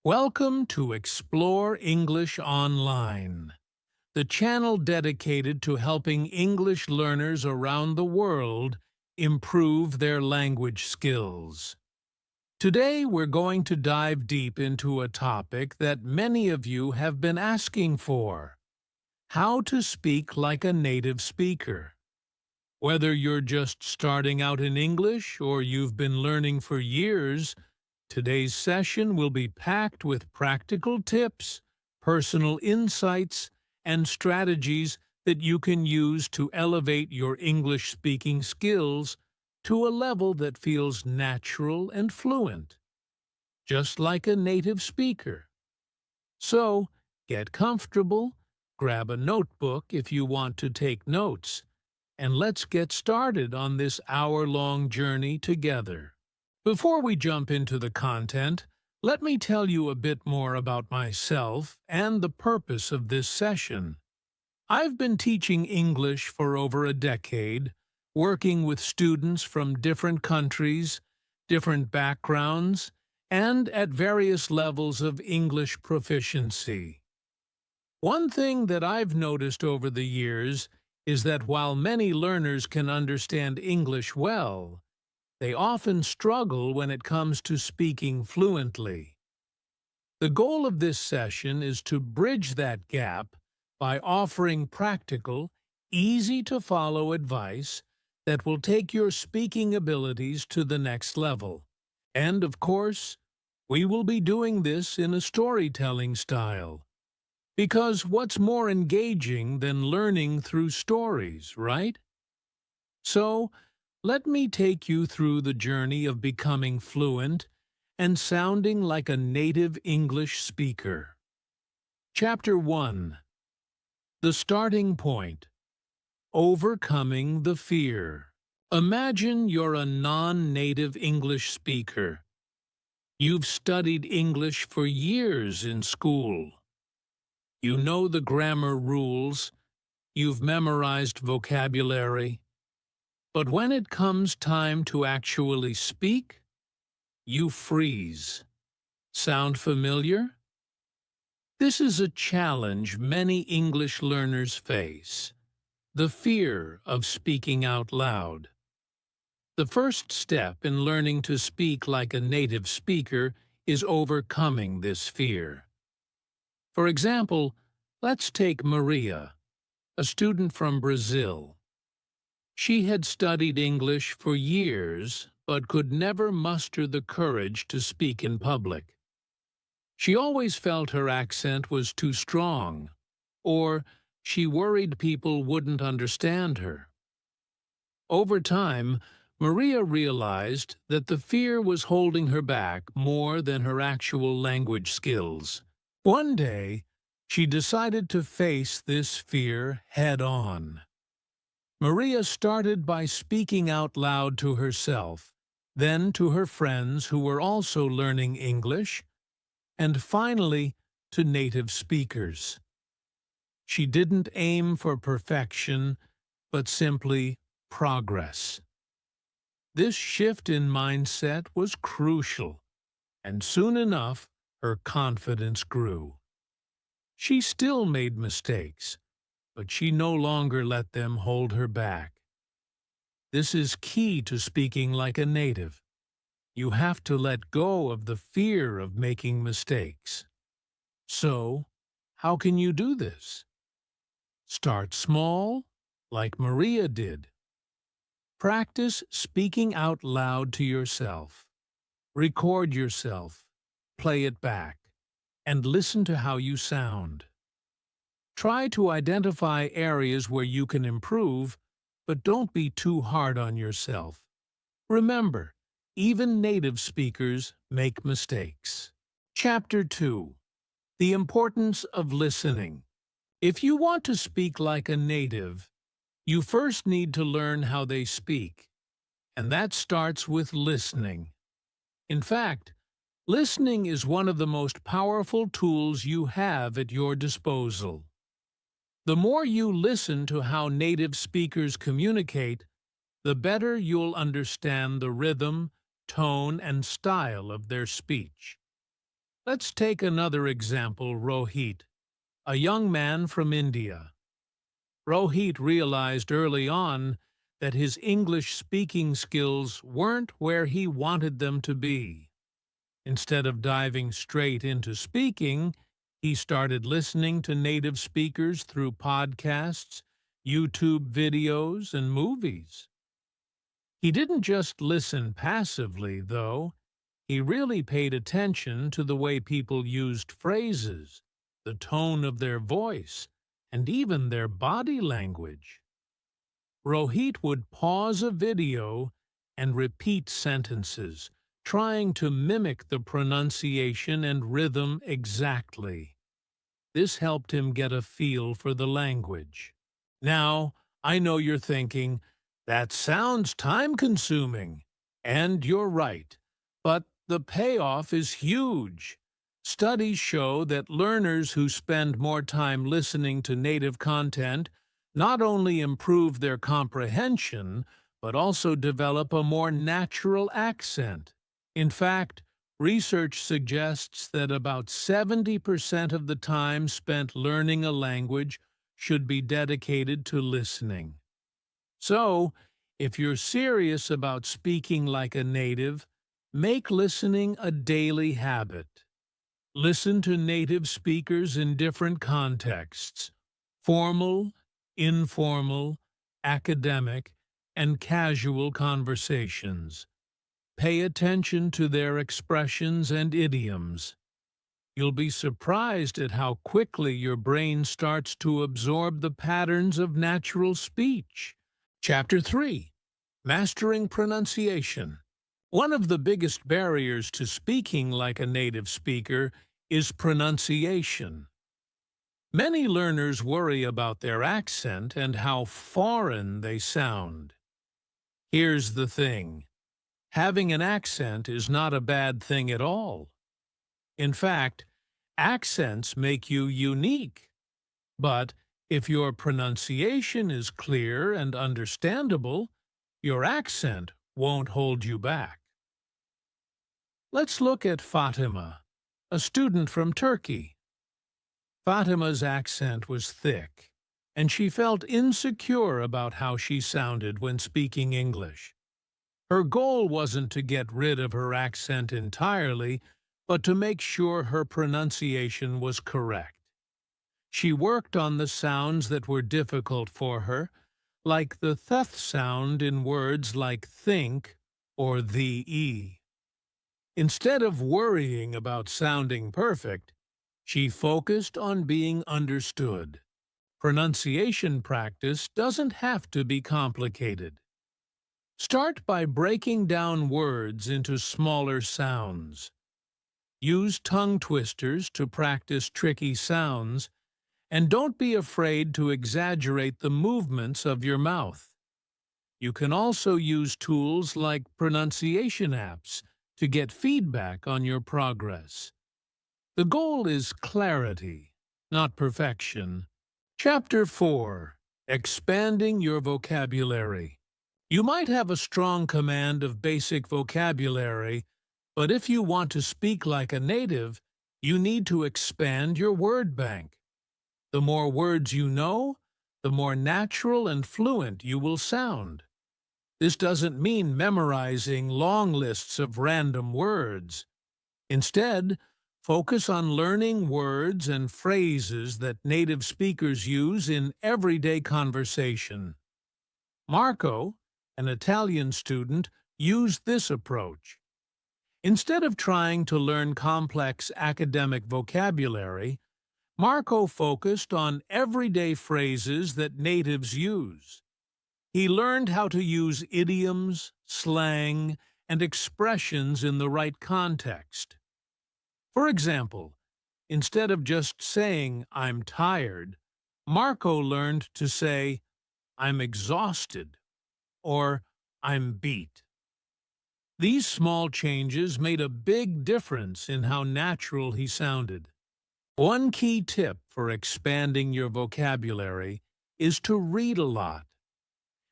Welcome to Explore English Online, the channel dedicated to helping English learners around the world improve their language skills. Today we're going to dive deep into a topic that many of you have been asking for: how to speak like a native speaker. Whether you're just starting out in English or you've been learning for years, today's session will be packed with practical tips, personal insights, and strategies that you can use to elevate your English speaking skills to a level that feels natural and fluent, just like a native speaker. So, get comfortable, grab a notebook if you want to take notes, and let's get started on this hour-long journey together. Before we jump into the content, let me tell you a bit more about myself and the purpose of this session. I've been teaching English for over a decade, working with students from different countries, different backgrounds, and at various levels of English proficiency. One thing that I've noticed over the years is that while many learners can understand English well, they often struggle when it comes to speaking fluently. The goal of this session is to bridge that gap by offering practical, easy-to-follow advice that will take your speaking abilities to the next level. And, of course, we will be doing this in a storytelling style. Because what's more engaging than learning through stories, right? So, let me take you through the journey of becoming fluent and sounding like a native English speaker. Chapter 1. The Starting Point. Overcoming the Fear. Imagine you're a non-native English speaker. You've studied English for years in school. You know the grammar rules. You've memorized vocabulary. But when it comes time to actually speak, you freeze. Sound familiar? This is a challenge many English learners face: the fear of speaking out loud. The first step in learning to speak like a native speaker is overcoming this fear. For example, let's take Maria, a student from Brazil. She had studied English for years, but could never muster the courage to speak in public. She always felt her accent was too strong, or she worried people wouldn't understand her. Over time, Maria realized that the fear was holding her back more than her actual language skills. One day, she decided to face this fear head-on. Maria started by speaking out loud to herself, then to her friends who were also learning English, and finally to native speakers. She didn't aim for perfection, but simply progress. This shift in mindset was crucial, and soon enough her confidence grew. She still made mistakes, but she no longer let them hold her back. This is key to speaking like a native. You have to let go of the fear of making mistakes. So, how can you do this? Start small, like Maria did. Practice speaking out loud to yourself. Record yourself, play it back, and listen to how you sound. Try to identify areas where you can improve, but don't be too hard on yourself. Remember, even native speakers make mistakes. Chapter 2. The Importance of Listening. If you want to speak like a native, you first need to learn how they speak, and that starts with listening. In fact, listening is one of the most powerful tools you have at your disposal. The more you listen to how native speakers communicate, the better you'll understand the rhythm, tone, and style of their speech. Let's take another example, Rohit, a young man from India. Rohit realized early on that his English speaking skills weren't where he wanted them to be. Instead of diving straight into speaking, he started listening to native speakers through podcasts, YouTube videos, and movies. He didn't just listen passively, though. He really paid attention to the way people used phrases, the tone of their voice, and even their body language. Rohit would pause a video and repeat sentences, trying to mimic the pronunciation and rhythm exactly. This helped him get a feel for the language. Now, I know you're thinking, that sounds time-consuming. And you're right. But the payoff is huge. Studies show that learners who spend more time listening to native content not only improve their comprehension, but also develop a more natural accent. In fact, research suggests that about 70% of the time spent learning a language should be dedicated to listening. So, if you're serious about speaking like a native, make listening a daily habit. Listen to native speakers in different contexts: formal, informal, academic, and casual conversations. Pay attention to their expressions and idioms. You'll be surprised at how quickly your brain starts to absorb the patterns of natural speech. Chapter 3. Mastering Pronunciation. One of the biggest barriers to speaking like a native speaker is pronunciation. Many learners worry about their accent and how foreign they sound. Here's the thing. Having an accent is not a bad thing at all. In fact, accents make you unique. But if your pronunciation is clear and understandable, your accent won't hold you back. Let's look at Fatima, a student from Turkey. Fatima's accent was thick, and she felt insecure about how she sounded when speaking English. Her goal wasn't to get rid of her accent entirely, but to make sure her pronunciation was correct. She worked on the sounds that were difficult for her, like the th sound in words like think or the e. Instead of worrying about sounding perfect, she focused on being understood. Pronunciation practice doesn't have to be complicated. Start by breaking down words into smaller sounds. Use tongue twisters to practice tricky sounds, and don't be afraid to exaggerate the movements of your mouth. You can also use tools like pronunciation apps to get feedback on your progress. The goal is clarity, not perfection. Chapter 4. Expanding your vocabulary. You might have a strong command of basic vocabulary, but if you want to speak like a native, you need to expand your word bank. The more words you know, the more natural and fluent you will sound. This doesn't mean memorizing long lists of random words. Instead, focus on learning words and phrases that native speakers use in everyday conversation. Marco, an Italian student, used this approach. Instead of trying to learn complex academic vocabulary, Marco focused on everyday phrases that natives use. He learned how to use idioms, slang, and expressions in the right context. For example, instead of just saying, "I'm tired," Marco learned to say, "I'm exhausted," or "I'm beat." These small changes made a big difference in how natural he sounded. One key tip for expanding your vocabulary is to read a lot.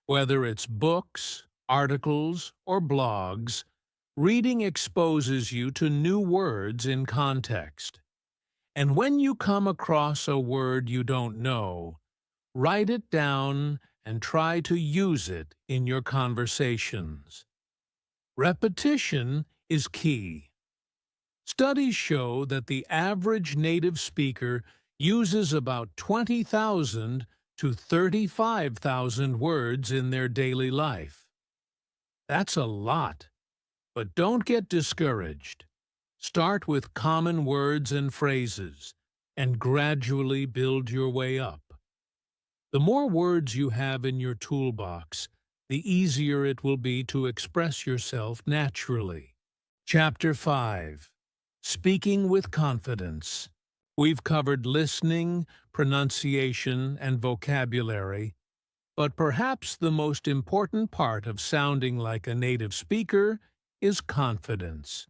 Whether it's books, articles, or blogs, Reading exposes you to new words in context. And when you come across a word you don't know, write it down and try to use it in your conversations. Repetition is key. Studies show that the average native speaker uses about 20,000 to 35,000 words in their daily life. That's a lot, but don't get discouraged. Start with common words and phrases, and gradually build your way up. The more words you have in your toolbox, the easier it will be to express yourself naturally. Chapter 5. Speaking with Confidence. We've covered listening, pronunciation, and vocabulary, but perhaps the most important part of sounding like a native speaker is confidence.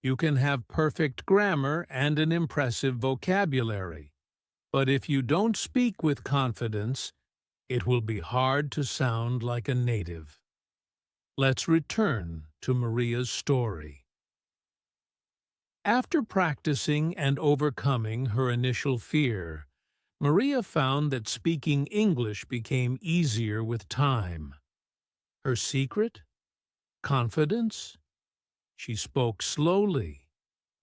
You can have perfect grammar and an impressive vocabulary, but if you don't speak with confidence, it will be hard to sound like a native. Let's return to Maria's story. After practicing and overcoming her initial fear, Maria found that speaking English became easier with time. Her secret? Confidence. She spoke slowly,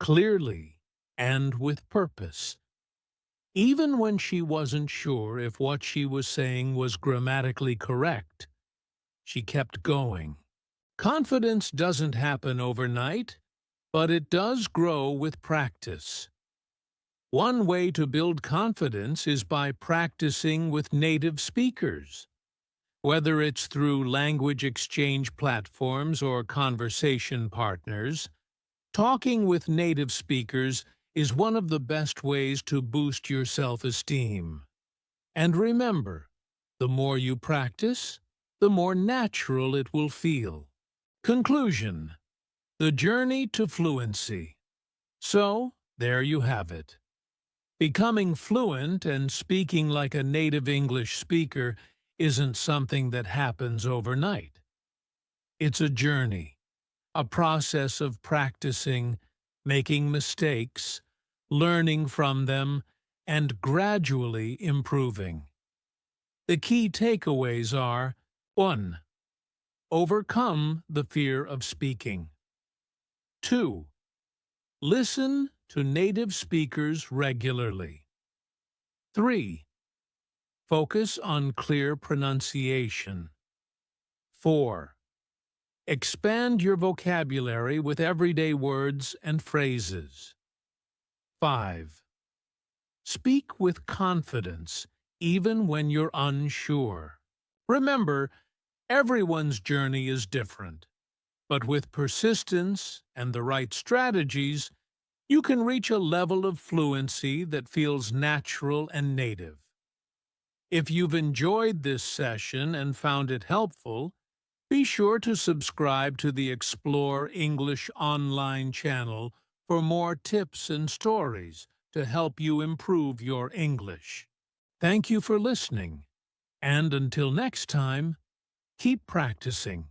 clearly, and with purpose. Even when she wasn't sure if what she was saying was grammatically correct, she kept going. Confidence doesn't happen overnight, but it does grow with practice. One way to build confidence is by practicing with native speakers. Whether it's through language exchange platforms or conversation partners, talking with native speakers is one of the best ways to boost your self-esteem. And remember, the more you practice, the more natural it will feel. Conclusion: the journey to fluency. So, there you have it. Becoming fluent and speaking like a native English speaker isn't something that happens overnight. It's a journey, a process of practicing, making mistakes, learning from them, and gradually improving. The key takeaways are: 1. Overcome the fear of speaking. 2. Listen to native speakers regularly. 3. Focus on clear pronunciation. 4. Expand your vocabulary with everyday words and phrases. 5. Speak with confidence, even when you're unsure. Remember, everyone's journey is different, but with persistence and the right strategies, you can reach a level of fluency that feels natural and native. If you've enjoyed this session and found it helpful, be sure to subscribe to the Explore English Online channel for more tips and stories to help you improve your English. Thank you for listening, and until next time, keep practicing,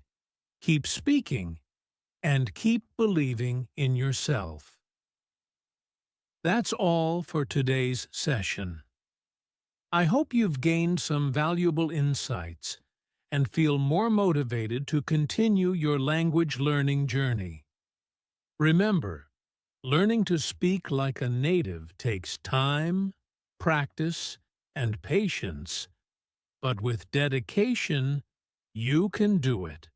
keep speaking, and keep believing in yourself. That's all for today's session. I hope you've gained some valuable insights and feel more motivated to continue your language learning journey. Remember, learning to speak like a native takes time, practice, and patience, but with dedication, you can do it.